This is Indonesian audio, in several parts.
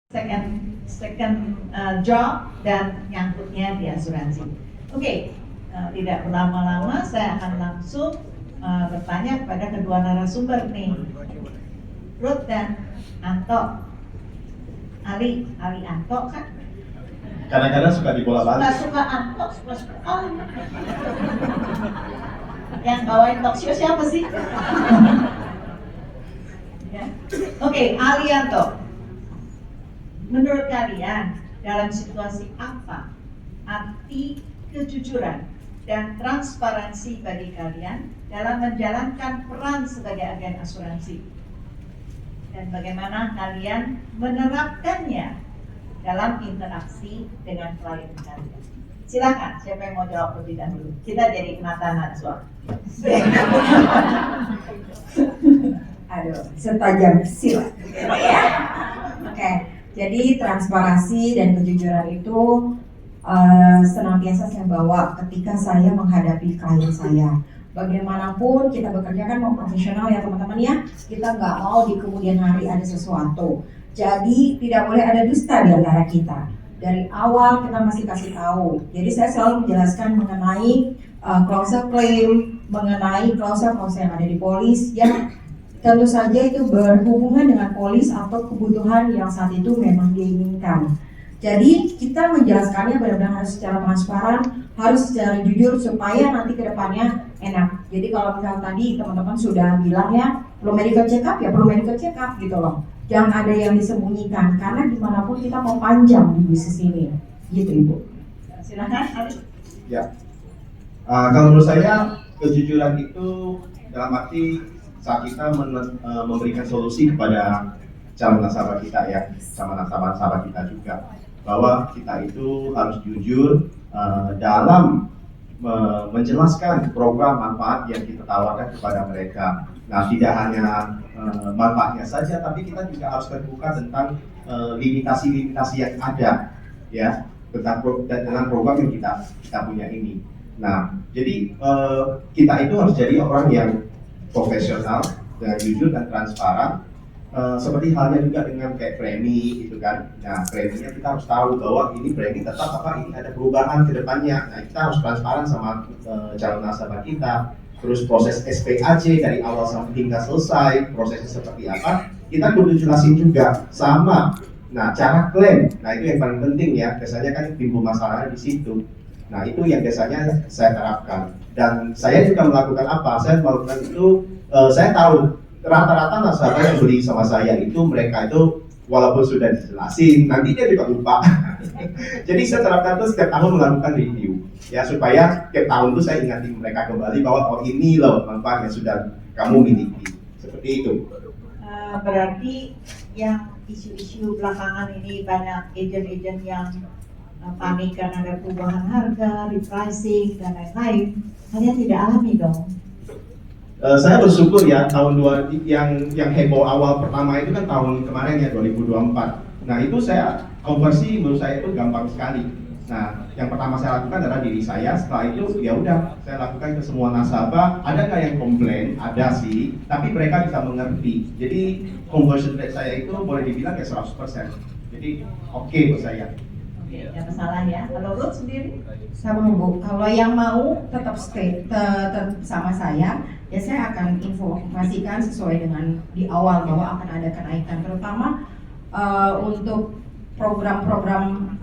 second job dan nyangkutnya di asuransi. Oke, tidak berlama-lama saya akan langsung bertanya kepada kedua narasumber nih, Ruth dan Anto. Ali Anto kan? Kadang-kadang suka dibolak-balik. Suka Anto, suka yang bawain talk show siapa sih? Ya. Oke, Ali Anto. Menurut kalian, dalam situasi apa arti kejujuran dan transparansi bagi kalian dalam menjalankan peran sebagai agen asuransi? Dan bagaimana kalian menerapkannya dalam interaksi dengan klien kalian? Silakan, siapa yang mau jawab lebih dahulu? Kita jadi mata najwa. Aduh, setajam silat. Oke. Jadi transparansi dan kejujuran itu senantiasa saya bawa ketika saya menghadapi klien saya. Bagaimanapun kita bekerja kan mau profesional ya teman-teman ya. Kita nggak mau di kemudian hari ada sesuatu. Jadi tidak boleh ada dusta di antara kita. Dari awal kita masih kasih tahu. Jadi saya selalu menjelaskan mengenai klausul claim, mengenai klausul yang ada di polis yang tentu saja itu berhubungan dengan polis atau kebutuhan yang saat itu memang diinginkan. Jadi kita menjelaskannya benar-benar harus secara transparan, harus secara jujur supaya nanti ke depannya enak. Jadi kalau misalnya tadi teman-teman sudah bilang ya, perlu medical check up ya perlu medical check up gitu loh. Jangan ada yang disembunyikan karena dimanapun kita mau panjang di bisnis ini. Gitu Ibu. Silakan Ali. Ya. Kalau menurut saya kejujuran itu dalam arti saat kita memberikan solusi kepada calon nasabah kita ya, sama nasabah kita juga, bahwa kita itu harus jujur dalam menjelaskan program manfaat yang kita tawarkan kepada mereka. Nah, tidak hanya manfaatnya saja, tapi kita juga harus terbuka tentang limitasi-limitasi yang ada ya dengan program yang kita punya ini. Nah, jadi kita itu harus jadi orang yang profesional, dengan jujur dan transparan, seperti halnya juga dengan kayak premi gitu kan. Nah, preminya kita harus tahu bahwa ini premi tetap ini ada perubahan ke depannya. Nah, kita harus transparan sama calon nasabah kita. Terus proses SPAJ dari awal sampai hingga selesai, prosesnya seperti apa, kita kudu jelasin juga sama. Nah, cara klaim, nah itu yang paling penting ya, biasanya kan timbul masalahnya di situ. Nah, itu yang biasanya saya terapkan. Dan saya juga melakukan apa? Saya melakukan itu, saya tahu rata-rata nasabah yang beli sama saya itu mereka itu walaupun sudah dijelasin, nanti dia juga lupa. Jadi saya terapkan itu setiap tahun melakukan review, ya supaya setiap tahun itu saya ingatin mereka kembali bahwa oh ini loh manfaat yang sudah kamu miliki. Seperti itu. Berarti yang isu-isu belakangan ini banyak agent-agent yang panik karena ada perubahan harga, repricing dan lain-lain, hanya tidak alami dong. Saya bersyukur ya tahun yang heboh awal pertama itu kan tahun kemarin ya 2024. Nah itu saya konversi menurut saya itu gampang sekali. Nah yang pertama saya lakukan adalah diri saya. Setelah itu ya udah saya lakukan ke semua nasabah. Ada nggak yang komplain? Ada sih, tapi mereka bisa mengerti. Jadi conversion rate saya itu boleh dibilang ya 100%. Jadi oke buat saya. Oke, nggak masalah ya. Kalau Ruth sendiri? Sama Bu, kalau yang mau tetap stay sama saya, ya saya akan informasikan sesuai dengan di awal bahwa akan ada kenaikan, terutama untuk program-program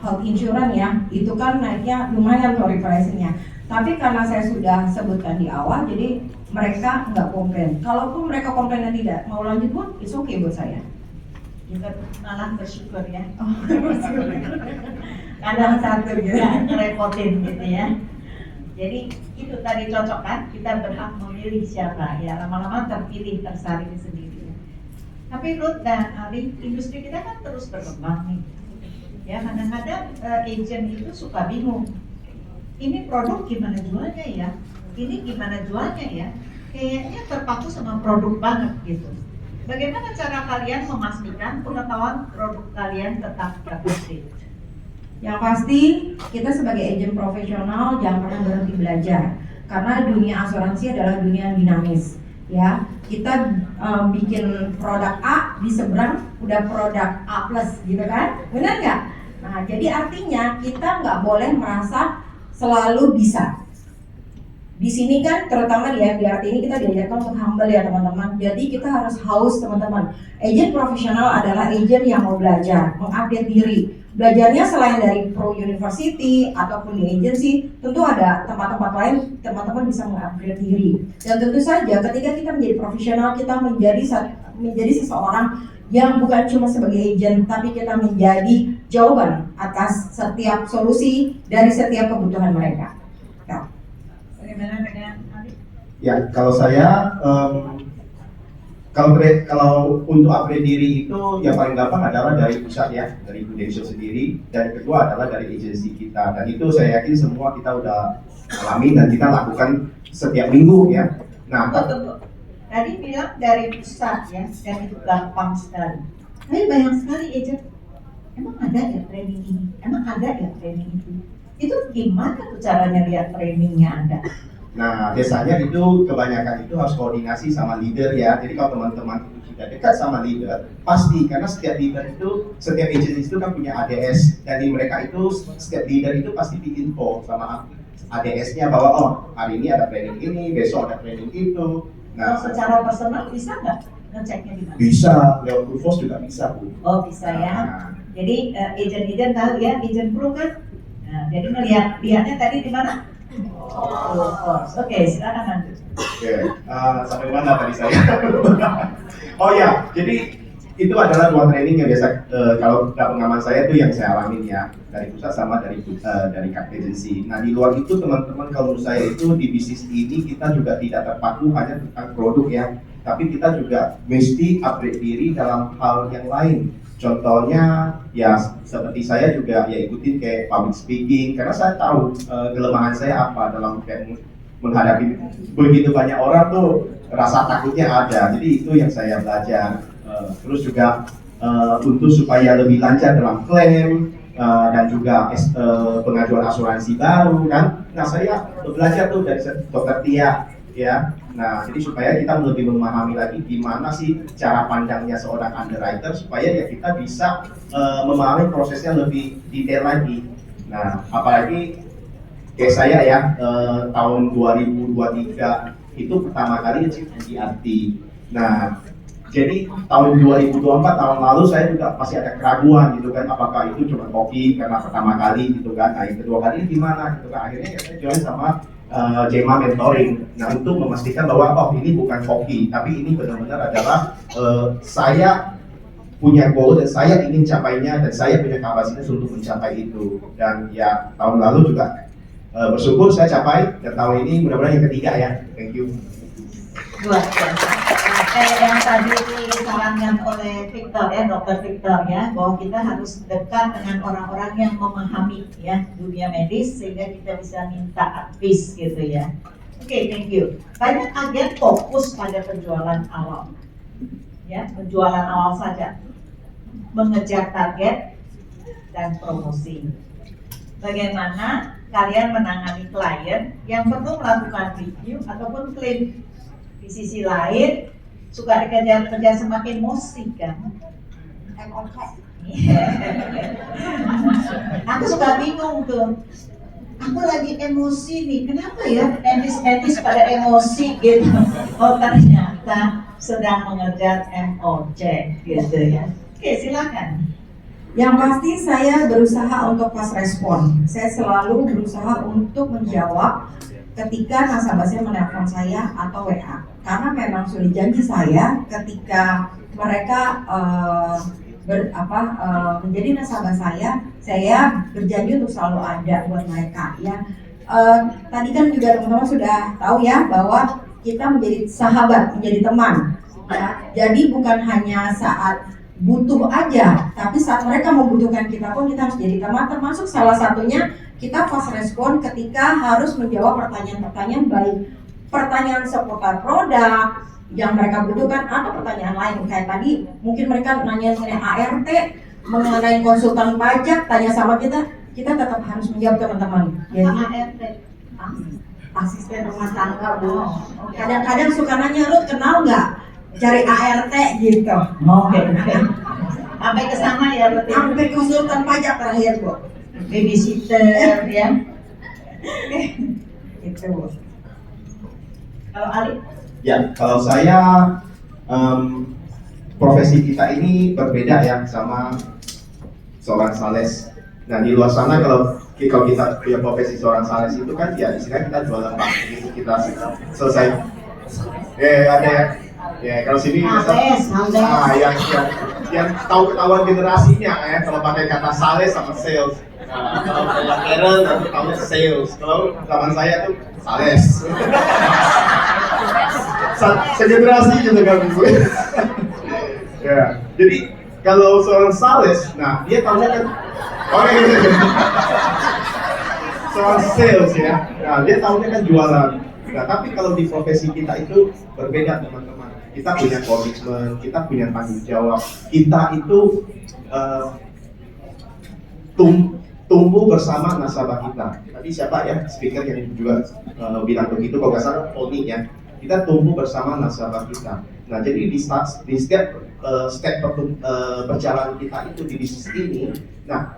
health insurance ya, itu kan naiknya lumayan tuh repricingnya. Tapi karena saya sudah sebutkan di awal, jadi mereka nggak komplain. Kalaupun mereka komplain dan tidak mau lanjut pun, it's okay buat saya. Juga malah bersyukur ya. Kadang satu gitu. Ngerepotin gitu ya. Jadi itu tadi cocok kan, kita berhak memilih siapa ya, lama-lama terpilih tersaring sendiri. Tapi Ruth dan Ali, industri kita kan terus berkembang nih. Ya kadang-kadang agent itu suka bingung. Ini produk gimana jualnya ya? Ini gimana jualnya ya? Kayaknya terpaku sama produk banget gitu. Bagaimana cara kalian memastikan pengetahuan produk kalian tetap up-to-date? Yang pasti kita sebagai agen profesional jangan pernah berhenti belajar karena dunia asuransi adalah dunia yang dinamis. ya kita bikin produk A di seberang udah produk A plus gitu kan, benar nggak? Nah jadi artinya kita nggak boleh merasa selalu bisa. Di sini kan terutama di MDRT ini kita diajarkan untuk humble ya teman-teman. Jadi kita harus haus teman-teman. Agent profesional adalah agent yang mau belajar, mengupdate diri. Belajarnya selain dari pro university ataupun di agency, tentu ada tempat-tempat lain teman-teman bisa mengupgrade diri. Dan tentu saja ketika kita menjadi profesional, kita menjadi seseorang yang bukan cuma sebagai agent, tapi kita menjadi jawaban atas setiap solusi dari setiap kebutuhan mereka. Nah. Bagaimana dengan Ali? Ya, kalau saya kalau untuk upgrade diri itu yang paling gampang adalah dari pusat ya, dari Prudential sendiri, dan kedua adalah dari agensi kita. Dan itu saya yakin semua kita udah alami dan kita lakukan setiap minggu ya. Nah, Tunggu. Tadi bilang dari pusat ya, dan itu gampang sekali. Tapi banyak sekali agent, emang ada ya training ini? Emang ada ya training itu? Itu gimana tuh caranya lihat trainingnya ada? Nah, biasanya itu kebanyakan itu harus koordinasi sama leader ya. Jadi kalau teman-teman itu sudah dekat sama leader, pasti karena setiap leader itu, setiap agency itu kan punya ADS. Dan di mereka itu setiap leader itu pasti diinfo sama ADS-nya bahwa oh hari ini ada training ini, besok ada training itu. Nah, secara personal bisa nggak ngeceknya di mana? Bisa, lewat Proofos juga bisa Bu. Oh bisa ya. Nah, Jadi agent-agent tahu ya, agent pro kan. Nah, jadi lihatnya tadi di mana? Oke, silakan lanjut. Oke, sampai mana tadi saya? Oh ya, jadi itu adalah dua training yang biasa kalau pengalaman saya itu yang saya alamin ya dari pusat sama dari agency. Nah di luar itu teman-teman kalau menurut saya itu di bisnis ini kita juga tidak terpaku hanya tentang produk ya, tapi kita juga mesti upgrade diri dalam hal yang lain. Contohnya ya seperti saya juga ya ikutin kayak public speaking karena saya tahu kelemahan saya apa dalam kayak menghadapi begitu banyak orang tuh rasa takutnya ada. Jadi itu yang saya belajar. Terus juga untuk supaya lebih lancar dalam klaim dan juga pengajuan asuransi baru kan. Nah saya belajar tuh dari Dokter Tia ya. Nah jadi supaya kita lebih memahami lagi gimana sih cara pandangnya seorang underwriter supaya ya kita bisa memahami prosesnya lebih detail lagi. Nah apalagi kayak saya ya tahun 2023 itu pertama kali achieve MDRT. Nah jadi tahun 2024 tahun lalu saya juga masih ada keraguan gitu kan apakah itu cuma kopi karena pertama kali gitu kan. Nah yang kedua kali gimana gitu kan akhirnya saya join sama JEMA Mentoring. Nah untuk memastikan bahwa oh ini bukan kopi tapi ini benar-benar adalah saya punya goal dan saya ingin capainya dan saya punya kapasitas untuk mencapai itu. Dan ya tahun lalu juga bersyukur saya capai dan tahun ini mudah-mudahan yang ketiga ya. Thank you. Luar biasa. Kayak yang tadi disarankan oleh Victor ya, Dr. Victor ya, bahwa kita harus dekat dengan orang-orang yang memahami ya dunia medis sehingga kita bisa minta advice gitu ya. Oke, thank you. Banyak agen fokus pada penjualan awal, ya penjualan awal saja, mengejar target dan promosi. Bagaimana kalian menangani klien yang perlu melakukan review ataupun klaim? Di sisi lain suka dikejar-kejar semakin emosi kan. Aku suka bingung tuh. Aku lagi emosi nih, kenapa ya etis pada emosi gitu. Oh ternyata sedang mengejar MOC gitu ya. Oke silakan. Yang pasti saya berusaha untuk fast respon. Saya selalu berusaha untuk menjawab ketika nasabah saya menelpon saya atau WA. Karena memang sudah janji saya ketika mereka menjadi nasabah saya berjanji untuk selalu ada buat mereka ya. Tadi kan juga teman-teman sudah tahu ya bahwa kita menjadi sahabat, menjadi teman. Ya. Jadi bukan hanya saat butuh aja, tapi saat mereka membutuhkan kita pun kita harus jadi teman. Termasuk salah satunya kita fast respon ketika harus menjawab pertanyaan-pertanyaan baik pertanyaan seputar produk yang mereka butuhkan atau pertanyaan lain kayak tadi mungkin mereka nanya mengenai ART, mengenai konsultan pajak, tanya sama kita tetap harus menjawab teman-teman. Jadi ART asisten rumah tangga Bu. Kadang-kadang suka nanya, Ruth kenal nggak cari ART gitu. Oke. Sampai ke sana ya berarti. Sampai konsultan pajak terakhir Bu. Babysitter ya. Itu Bu. Kalau Ali? Ya, kalau saya profesi kita ini berbeda ya sama seorang sales. Nah di luar sana kalau kita punya profesi seorang sales itu kan ya istilahnya kita jualan barang begitu kita selesai. Ada ya kalau sini yang tahu ketahuan generasinya ya kalau pakai kata sales sama sales. Nah, kalau kayak Karen aku tahu sales. Kalau zaman saya tuh sales. Segenerasi gitu kan Bu. Ya, jadi kalau seorang sales, nah dia tahunya kan seorang sales ya, nah dia tahunya kan jualan. Nah tapi kalau di profesi kita itu berbeda teman-teman. Kita punya komitmen, kita punya tanggung jawab. Kita itu tumbuh bersama nasabah kita. Tadi siapa ya speaker yang juga bilang begitu, kalau nggak salah Tony ya. Kita tumbuh bersama nasabah kita. Nah, jadi di setiap step perjalanan kita itu di bisnis ini, nah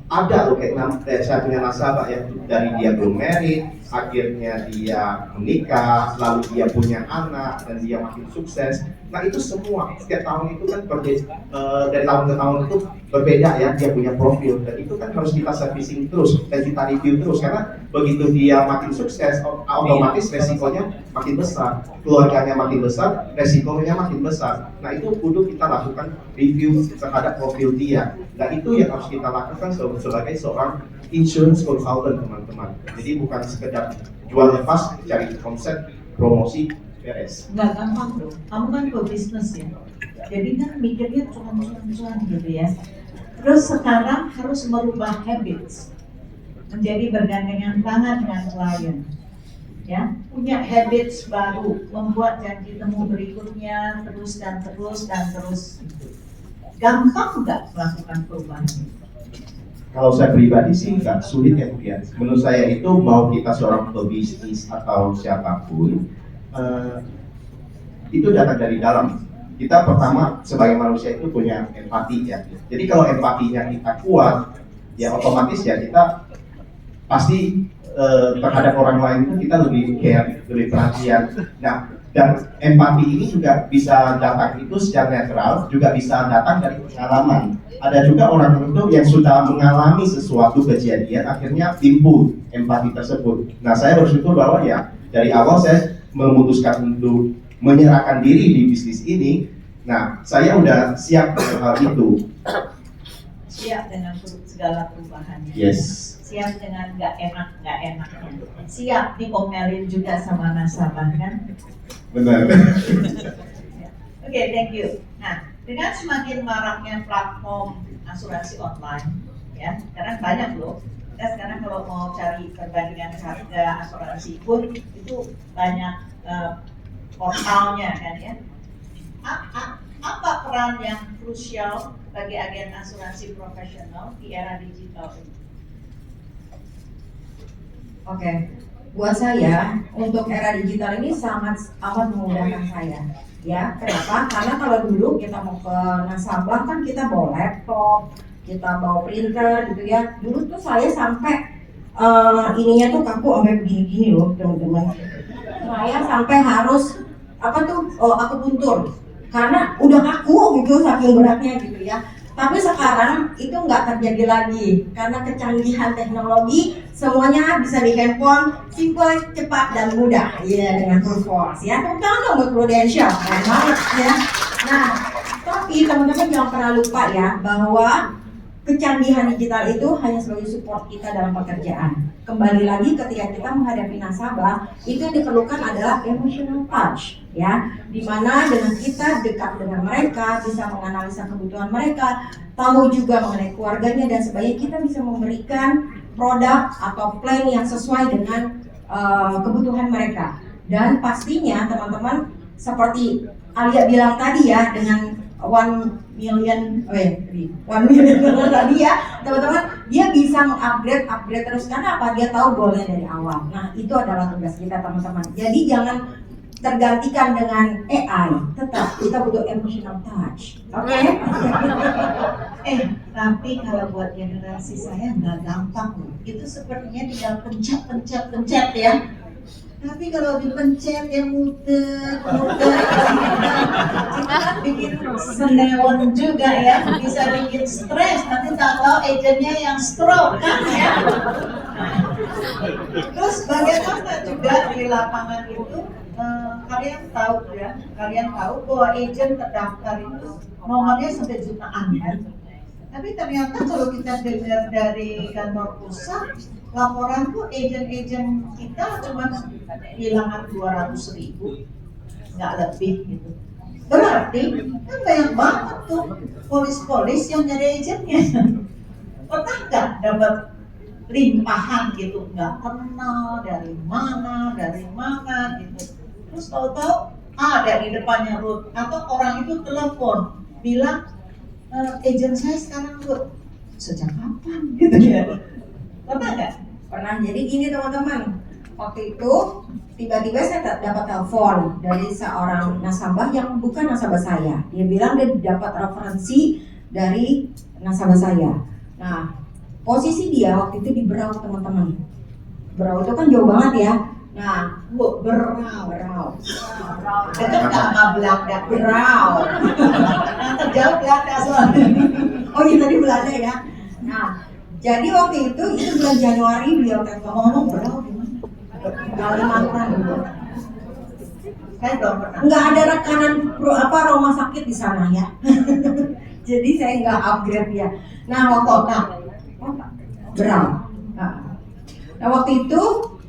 ada loh kayak saya punya nasabah ya, dari dia belum married, akhirnya dia menikah, lalu dia punya anak dan dia makin sukses. Nah itu semua setiap tahun itu kan dari tahun ke tahun itu berbeda ya, dia punya profil dan itu kan harus kita servicing terus dan kita review terus karena begitu dia makin sukses otomatis resikonya makin besar, keluarganya makin besar, resikonya makin besar. Nah itu kudu kita lakukan review terhadap profil dia. Nah itu yang harus kita lakukan sebagai seorang insurance consultant teman-teman. Jadi bukan sekedar jual lepas, cari konsep, promosi, beres. Nggak gampang loh. Kamu kan pebisnis ya. Jadi kan mikirnya cuan-cuan gitu ya. Terus sekarang harus merubah habits. Menjadi bergandengan tangan dengan klien. Ya, punya habits baru, membuat janji temu berikutnya terus dan terus dan terus. Gampang nggak melakukan perubahan? Kalau saya pribadi sih nggak sulit ya Bu ya. Menurut saya itu mau kita seorang pebisnis atau siapapun itu datang dari dalam. Kita pertama sebagai manusia itu punya empati ya. Jadi kalau empatinya kita kuat, ya otomatis ya kita pasti terhadap orang lain itu kita lebih care, lebih perhatian. Nah, dan empati ini juga bisa datang itu secara netral, juga bisa datang dari pengalaman. Ada juga orang tertentu yang sudah mengalami sesuatu kejadian, akhirnya timbul empati tersebut. Nah, saya bersyukur bahwa ya dari awal saya memutuskan untuk menyerahkan diri di bisnis ini. Nah, saya udah siap dengan hal itu. Siap dengan segala perubahannya. Yes. Siap dengan nggak enaknya. Siap diomelin juga sama nasabah kan? Benar. Oke, thank you. Nah, dengan semakin maraknya platform asuransi online, ya, sekarang banyak loh. Kita sekarang kalau mau cari perbandingan harga asuransi pun itu banyak portalnya kan ya. Apa peran yang krusial bagi agen asuransi profesional di era digital ini? Oke, buat saya untuk era digital ini sangat amat memudahkan saya. Ya, kenapa? Karena kalau dulu kita mau ke nasabah kan kita bawa laptop, kita bawa printer gitu ya. Dulu tuh saya sampai ininya tuh kaku sampai begini-gini loh teman-teman. Saya sampai harus akupuntur karena udah kaku gitu saking beratnya gitu ya. Tapi sekarang itu nggak terjadi lagi karena kecanggihan teknologi, semuanya bisa di handphone, simple, cepat dan mudah ya dengan Proforce ya. Tepuk tangan dong buat Prudential, keren banget ya. Nah, tapi teman-teman jangan pernah lupa ya bahwa kecanggihan digital itu hanya sebagai support kita dalam pekerjaan. Kembali lagi ketika kita menghadapi nasabah, itu yang diperlukan adalah emotional touch, ya, dimana dengan kita dekat dengan mereka, bisa menganalisa kebutuhan mereka, tahu juga mengenai keluarganya dan sebagainya, kita bisa memberikan produk atau plan yang sesuai dengan kebutuhan mereka. Dan pastinya teman-teman seperti Alia bilang tadi ya, dengan one million, $1 million tadi ya, teman-teman, dia bisa upgrade terus karena apa? Dia tahu goalnya dari awal. Nah, itu adalah tugas kita teman-teman. Jadi jangan tergantikan dengan AI, tetap kita butuh emotional touch. Oke? Tapi kalau buat generasi saya nggak gampang loh. Itu sepertinya tinggal pencet ya. Tapi kalau dipencet ya muter, itu kan bikin senewan juga ya, bisa bikin stres. Nanti tak tahu agennya yang stroke kan ya. Terus bagaimana juga di lapangan itu, kalian tahu bahwa agent terdaftar itu nomornya sampai jutaan kan. Tapi ternyata kalau kita dengar dari kantor pusat, laporan tuh agent kita cuma hilangan 200.000, nggak lebih gitu. Berarti kan banyak banget tuh polis yang jadi agentnya. Pernah nggak dapat limpahan gitu, nggak kenal dari mana gitu. Terus tahu-tahu ada di depannya Ruth, atau orang itu telepon bilang, agent saya sekarang Ruth, sejak kapan gitu ya. Pernah nggak? Pernah. Jadi gini teman-teman, waktu itu tiba-tiba saya dapat telepon dari seorang nasabah yang bukan nasabah saya. Dia bilang dia dapat referensi dari nasabah saya. Nah, posisi dia waktu itu di Berau teman-teman. Berau itu kan jauh banget ya. Nah, Berau. Dekat nggak sama Belanda? Berau. Yang terjauh Belanda soalnya. Oh iya tadi Belanda ya. Nah, jadi waktu itu bulan Januari beliau telepon, ngomong Berau di mana? Kalimantan. Saya belum pernah. Nggak ada rekanan rumah sakit di sana ya. Jadi saya nggak upgrade dia. Nah Berau. Nah waktu itu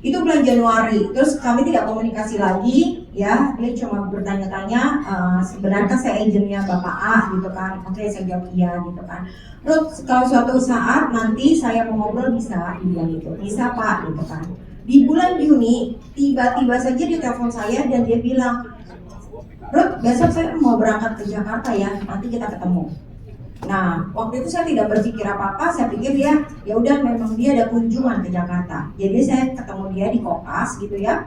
bulan Januari. Terus kami tidak komunikasi lagi ya. Dia cuma bertanya-tanya, sebenarnya saya agennya Bapak A gitu kan. Oke, saya jawab iya gitu kan. Terus kalau suatu saat nanti saya mau ngobrol bisa, dibilang gitu. Bisa Pak gitu kan. Di bulan Juni tiba-tiba saja dia telepon saya dan dia bilang, Ruth, besok saya mau berangkat ke Jakarta ya, nanti kita ketemu. Nah, waktu itu saya tidak berpikir apa-apa, saya pikir dia, ya udah memang dia ada kunjungan ke Jakarta. Jadi saya ketemu dia di Kokas gitu ya.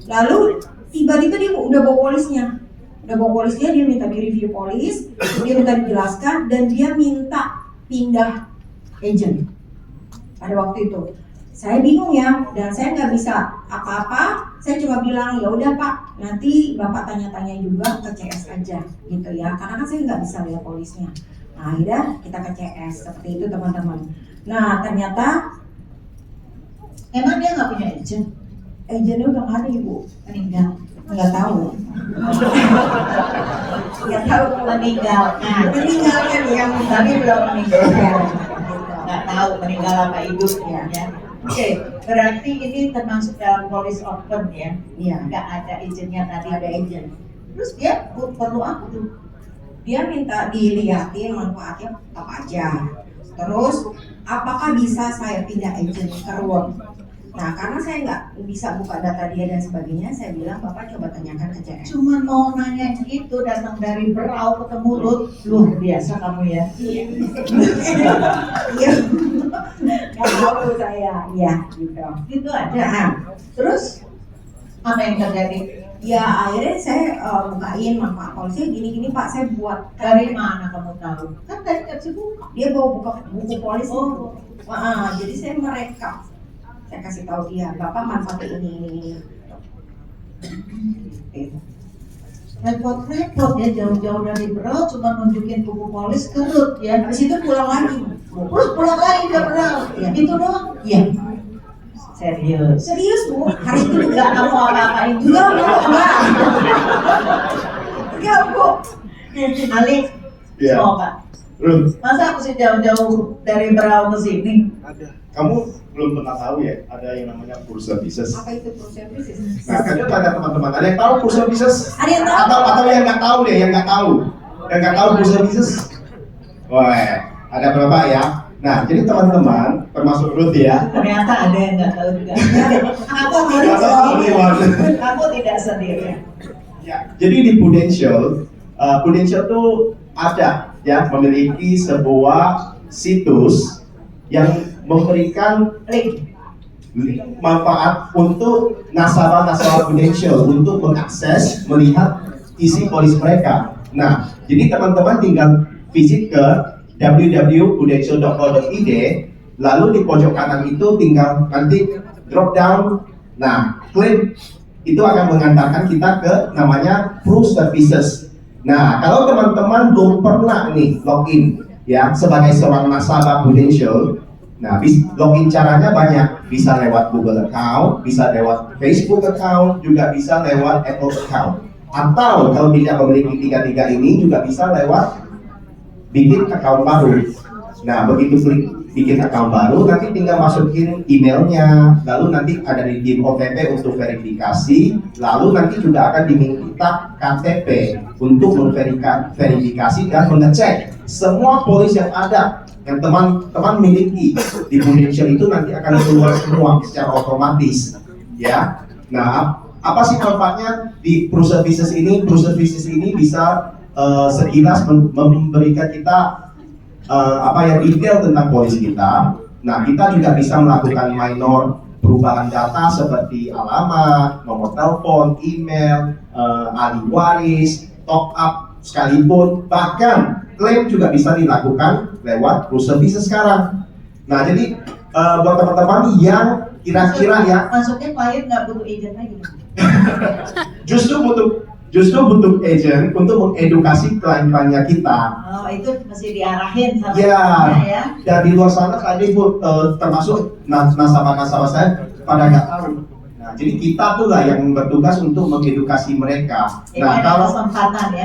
Lalu tiba-tiba dia udah bawa polisnya. Dia minta di review polis, dia minta dijelaskan dan dia minta pindah agent. Pada waktu itu saya bingung ya, dan saya nggak bisa apa-apa. Saya cuma bilang ya udah Pak, nanti Bapak tanya-tanya juga ke CS aja gitu ya, karena kan saya nggak bisa lihat polisnya. Nah akhirnya kita ke CS seperti itu teman-teman. Nah ternyata Emang dia nggak punya agent? agentnya udah nggak ada Ibu, Meninggal. nggak tahu. Nggak tahu Meninggalkan yang tapi belum meninggal. Nggak tahu meninggal apa hidup ya. Oke, berarti ini termasuk dalam police open ya? Iya. Nggak ada agentnya tadi. Ada agent. Terus dia perlu apa tuh? Dia minta dilihatin manfaatnya apa aja. Terus apakah bisa saya pindah agent ke Ruth? Nah karena saya nggak bisa buka data dia dan sebagainya, saya bilang Bapak coba tanyakan ke CS. Cuma mau nanya gitu, datang dari Berau ketemu Ruth, luar biasa kamu ya. Iya. Nggak tahu saya, ya gitu. Itu aja. Nah, Terus apa yang terjadi? ya akhirnya saya bukain manfaat polisi gini-gini Pak, saya buat Dari mana kamu tahu? Kan tadi nggak bisa buka. dia bawa buka buku polis. Oh. Jadi saya merekam. Saya kasih tahu dia, Bapak manfaatin ini. Repot-repot ya, jauh-jauh dari Berau cuma nunjukin buku polis ke Ruth ya. Habis itu pulang lagi. Terus pulang lagi ke Berau. Ya. Itu doang? Iya. Serius? Serius Bu, hari itu Enggak kamu apa-apain Enggak Bu, enggak Bu. Ali, Iya. coba. Ruth, Masa aku sih jauh-jauh dari Berau ke sini? kamu belum pernah tahu ya ada yang namanya Pur Services. Apa itu pro services? Nah, kan ada teman-teman ada yang tahu Pur Services? Ada yang tahu? Atau yang nggak tahu deh, yang nggak tahu Pur Services. Wah, ada berapa ya? Nah, jadi teman-teman termasuk Ruth ya. Ternyata ada yang nggak tahu juga. Aku tidak Nggak tahu sendiri. nih, Aku tidak sendiri. Ya, jadi di Prudential tuh ada ya memiliki sebuah situs yang memberikan Link. manfaat untuk nasabah-nasabah Prudential untuk mengakses, melihat isi polis mereka. Nah, jadi teman-teman tinggal visit ke www.prudential.co.id, lalu di pojok kanan itu tinggal nanti drop down. Nah, klik itu akan mengantarkan kita ke namanya Pro Services. Nah, kalau teman-teman belum pernah nih login ya sebagai seorang nasabah Prudential, nah, login caranya banyak, bisa lewat Google account, bisa lewat Facebook account, juga bisa lewat Apple account. Atau kalau tidak memiliki tiga-tiga ini juga bisa lewat bikin account baru. Nah, begitu klik bikin account baru, nanti tinggal masukin emailnya, lalu nanti ada di OTP untuk verifikasi, lalu nanti juga akan diminta KTP untuk verifikasi dan mengecek semua polis yang ada yang teman-teman miliki di Prudential itu nanti akan keluar semua secara otomatis, ya. Nah, apa sih manfaatnya di Pro Services ini? Pro Services ini bisa sekilas memberikan kita yang detail tentang polis kita. Nah, kita juga bisa melakukan minor perubahan data seperti alamat, nomor telepon, email, ahli waris, top up sekalipun, bahkan klaim juga bisa dilakukan lewat Pro Services sekarang. Nah, jadi buat teman-teman yang kira-kira ya, Maksudnya klien nggak butuh agent lagi. justru butuh agent untuk mengedukasi klien-kliennya kita. Oh, itu mesti diarahin sama Ya, klien ya. dan di luar sana tadi termasuk nasabah-nasabah saya pada nggak tahu. Nah, jadi kita tuh lah yang bertugas untuk mengedukasi mereka. Ini Nah, ada kalau kesempatan ya.